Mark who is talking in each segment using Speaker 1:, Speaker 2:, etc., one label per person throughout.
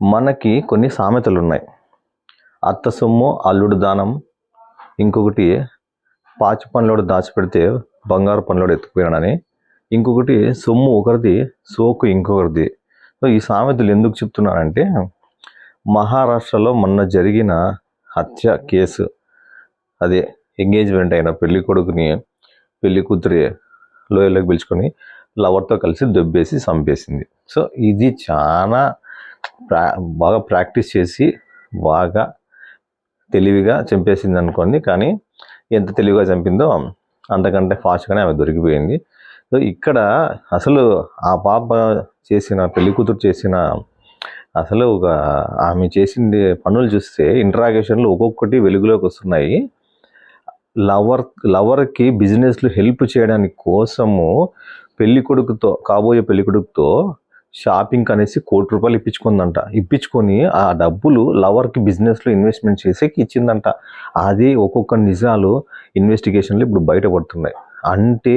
Speaker 1: మనకి కొన్ని సామెతలు ఉన్నాయి. అత్త సొమ్ము అల్లుడు దానం, ఇంకొకటి పాచి పనులోడు దాచిపెడితే బంగారు పనులోడు ఎత్తుకుపోయాడని, ఇంకొకటి సొమ్ము ఒకరిది సోకు ఇంకొకరిది. సో ఈ సామెతలు ఎందుకు చెప్తున్నానంటే, మహారాష్ట్రలో మొన్న జరిగిన హత్య కేసు, అదే ఎంగేజ్మెంట్ అయిన పెళ్లి కొడుకుని పెళ్లి కూతురి లోయలోకి పిలుచుకొని లవర్తో కలిసి దొబ్బేసి చంపేసింది. సో ఇది చాలా బాగా ప్రాక్టీస్ చేసి బాగా తెలివిగా చంపేసింది అనుకోండి. కానీ ఎంత తెలివిగా చంపిందో అంతకంటే ఫాస్ట్గానే ఆమె దొరికిపోయింది. సో ఇక్కడ అసలు ఆ పాప చేసిన పెళ్లి కూతురు చేసిన అసలు ఆమె చేసింది పనులు చూస్తే ఇంటరాగేషన్లు ఒక్కొక్కటి వెలుగులోకి వస్తున్నాయి. లవర్కి బిజినెస్లు హెల్ప్ చేయడానికి కోసము కాబోయే పెళ్లి కొడుకుతో షాపింగ్ అనేసి ₹1,00,00,000 ఇప్పించుకొని ఆ డబ్బులు లవర్కి బిజినెస్లో ఇన్వెస్ట్మెంట్ చేసేకి ఇచ్చిందంట. అది ఒక్కొక్క నిజాలు ఇన్వెస్టిగేషన్లు ఇప్పుడు బయటపడుతున్నాయి. అంటే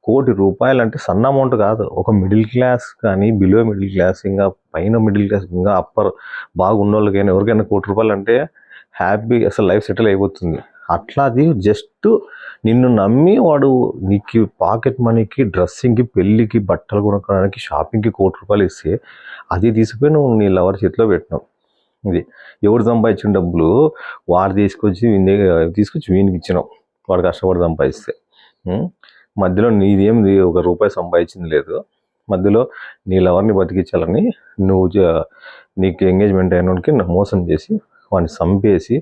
Speaker 1: ₹1,00,00,000 అంటే సన్న అమౌంట్ కాదు. ఒక మిడిల్ క్లాస్ కానీ, బిలో మిడిల్ క్లాస్, ఇంకా పైన మిడిల్ క్లాస్, ఇంకా అప్పర్ బాగున్న వాళ్ళకైనా ఎవరికైనా ₹1,00,00,000 అంటే హ్యాపీ అసలు లైఫ్ సెటిల్ అయిపోతుంది. అట్లా అది జస్ట్ నిన్ను నమ్మి వాడు నీకు పాకెట్ మనీకి, డ్రెస్సింగ్కి, పెళ్ళికి, బట్టలు కొనుక్కోవడానికి, షాపింగ్కి ₹1,00,00,000 ఇస్తే అది తీసుకుపోయి నువ్వు నీ లవర్ చేతిలో పెట్టినావు. ఇది ఎవరు సంపాదించిన డబ్బులు వాడు తీసుకొచ్చి వీనికి ఇచ్చినావు. వాడు కష్టపడి సంపాదిస్తే మధ్యలో నీదేంది ₹1 సంపాదించింది లేదు. మధ్యలో నీ లవర్ని బతికించాలని నీకు ఎంగేజ్మెంట్ అయినోడికి మోసం చేసి వాడిని చంపేసి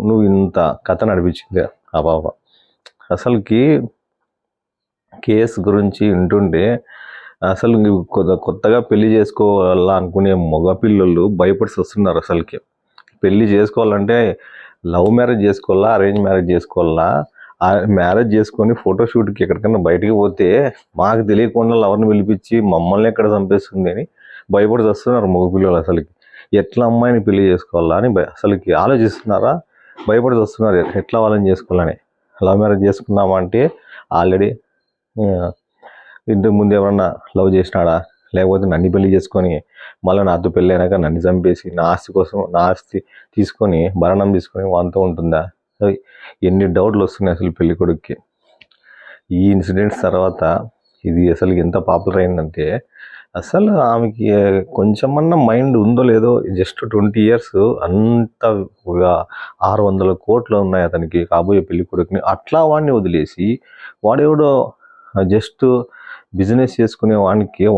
Speaker 1: నువ్వు ఇంత కథ నడిపించింది ఆ పాప. అసలుకి కేసు గురించి వింటుంటే అసలు కొత్తగా పెళ్లి చేసుకోవాలా అనుకునే మగపిల్లలు భయపడి వస్తున్నారు. అసలుకి పెళ్లి చేసుకోవాలంటే లవ్ మ్యారేజ్ చేసుకోవాలా, అరేంజ్ మ్యారేజ్ చేసుకోవాలా? ఆ మ్యారేజ్ చేసుకొని ఫోటోషూట్కి ఎక్కడికైనా బయటికి పోతే మాకు తెలియకుండా లవర్ని పిలిపించి మమ్మల్ని ఎక్కడ చంపేస్తుంది అని భయపడి వస్తున్నారు మగపిల్లలు. అసలుకి ఎట్లా అమ్మాయిని పెళ్లి చేసుకోవాలా అని అసలుకి ఆలోచిస్తున్నారా? భయపడి వస్తున్నారు ఎట్లా వాళ్ళని చేసుకోవాలని. లవ్ మ్యారేజ్ చేసుకున్నామంటే ఆల్రెడీ ఇంతకు ముందు ఎవరన్నా లవ్ చేసినాడా, లేకపోతే నన్ను పెళ్లి చేసుకొని మళ్ళీ నాతో పెళ్ళి అయినాక నన్ను చంపేసి నా ఆస్తి తీసుకొని భరణం తీసుకొని వాంతో ఉంటుందా? ఎన్ని డౌట్లు వస్తున్నాయి అసలు పెళ్లి కొడుక్కి. ఈ ఇన్సిడెంట్స్ తర్వాత ఇది అసలు ఎంత పాపులర్ అయిందంటే, అసలు ఆమెకి కొంచెమన్నా మైండ్ ఉందో లేదో, జస్ట్ 20 years అంత 600 కోట్లు ఉన్నాయి అతనికి కాబోయే పెళ్లి కొడుకుని. అట్లా వాడిని వదిలేసి వాడెవడో జస్ట్ బిజినెస్ చేసుకునే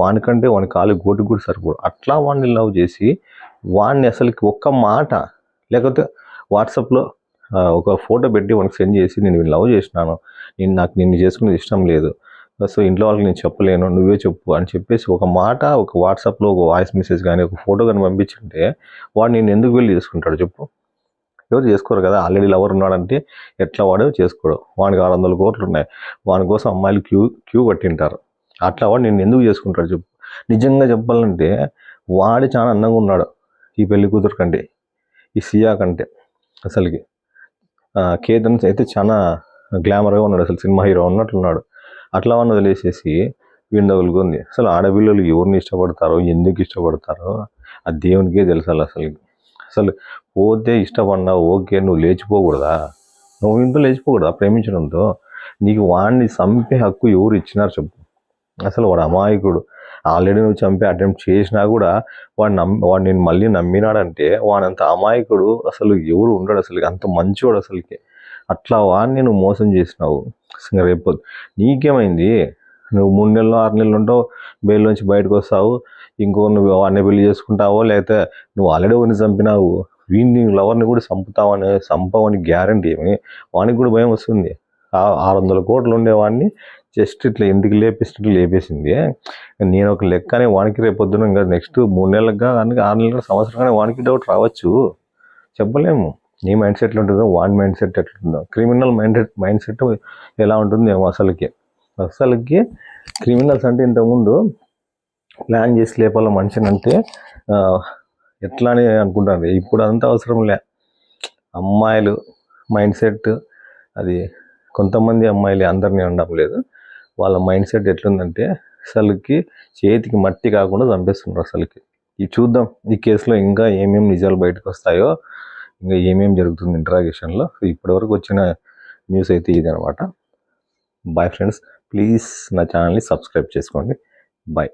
Speaker 1: వానికంటే వాని కాలు గోటికి కూడా సరిపోడు. అట్లా వాడిని లవ్ చేసి వాడిని అసలుకి ఒక్క మాట లేకపోతే వాట్సాప్లో ఒక ఫోటో పెట్టి వానికి సెండ్ చేసి నేను లవ్ చేసినాను, నాకు నిన్ను చేసుకునేది ఇష్టం లేదు, సో ఇంట్లో వాళ్ళకి నేను చెప్పలేను, నువ్వే చెప్పు అని చెప్పేసి ఒక మాట, ఒక వాట్సాప్లో ఒక వాయిస్ మెసేజ్ కానీ ఒక ఫోటో కానీ పంపించుంటే వాడు నేను ఎందుకు వెళ్ళి చేసుకుంటాడు చెప్పు? ఎవరు చేసుకోరు కదా. ఆల్రెడీ లవర్ ఉన్నాడంటే ఎట్లా వాడు చేసుకోడు. వానికి 600 కోట్లు ఉన్నాయి, వాని కోసం అమ్మాయిలు క్యూ కట్టింటారు. అట్లా వాడు నేను ఎందుకు చేసుకుంటాడు చెప్పు? నిజంగా చెప్పాలంటే వాడు చాలా అందంగా ఉన్నాడు ఈ పెళ్లి కూతురు కంటే, ఈ సియా కంటే. అసలుకి కేతన్ అయితే చాలా గ్లామర్గా ఉన్నాడు, అసలు సినిమా హీరో ఉన్నట్లున్నాడు. అట్లా వాడిని వదిలేసేసి విండవులుగా అసలు ఆడపిల్లలు ఎవరిని ఇష్టపడతారో, ఎందుకు ఇష్టపడతారో ఆ దేవునికే తెలుసు. అసలు పోతే ఇష్టపడినా ఓకే, నువ్వు లేచిపోకూడదా? నువ్వు ఇంట్లో లేచిపోకూడదా ప్రేమించడంతో? నీకు వాడిని చంపే హక్కు ఎవరు ఇచ్చినారు చెప్పు? అసలు వాడు అమాయకుడు. ఆల్రెడీ నువ్వు చంపే అటెంప్ట్ చేసినా కూడా వాడు నేను మళ్ళీ నమ్మినాడంటే వాడంత అమాయకుడు అసలు ఎవరు ఉండడు. అసలు అంత మంచివాడు అసలుకి. అట్లా వాడిని నువ్వు మోసం చేసినావు. రేపు నీకేమైంది? నువ్వు 3 నెలలు 6 నెలలు ఉంటావు, బెయిల్ నుంచి బయటకు వస్తావు, నువ్వు వాడిని పెళ్లి చేసుకుంటావో, లేకపోతే నువ్వు ఆల్రెడీ వాడిని చంపినావు, వీడిని లవర్ని కూడా చంపవని గ్యారంటీ ఏమి? వానికి కూడా భయం వస్తుంది. 600 కోట్లు ఉండేవాడిని జస్ట్ ఇట్లా ఇంటికి లేపేసింది. నేను ఒక లెక్కనే వానికి రేపొద్దున ఇంకా నెక్స్ట్ 3 నెలలకు కానీ 6 నెలలకు సంవత్సరం కానీ వానికి డౌట్ రావచ్చు, చెప్పలేము. నీ మైండ్ సెట్ ఉంటుందో వాడి మైండ్ సెట్ ఎట్లుంటుందో. క్రిమినల్ మైండ్ సెట్ ఎలా ఉంటుంది ఏమో అసలుకి క్రిమినల్స్ అంటే ఇంతకుముందు ప్లాన్ చేసి లేపాల మనిషిని అంటే ఎట్లా అని అనుకుంటాను. ఇప్పుడు అంత అవసరం లే. అమ్మాయిలు మైండ్ సెట్ అది కొంతమంది అమ్మాయిలు అందరినీ అనడం లేదు, వాళ్ళ మైండ్ సెట్ ఎట్లుందంటే అసలుకి చేతికి మట్టి కాకుండా చంపేస్తున్నారు. అసలుకి ఇది చూద్దాం ఈ కేసులో ఇంకా ఏమేమి నిజాలు బయటకు వస్తాయో, ఇంకా ఏమేమి జరుగుతుంది ఇంట్రాగేషన్లో. ఇప్పటివరకు వచ్చిన న్యూస్ అయితే ఇది అనమాట. బాయ్ ఫ్రెండ్స్, ప్లీజ్ నా ఛానల్ని సబ్స్క్రైబ్ చేసుకోండి. బాయ్.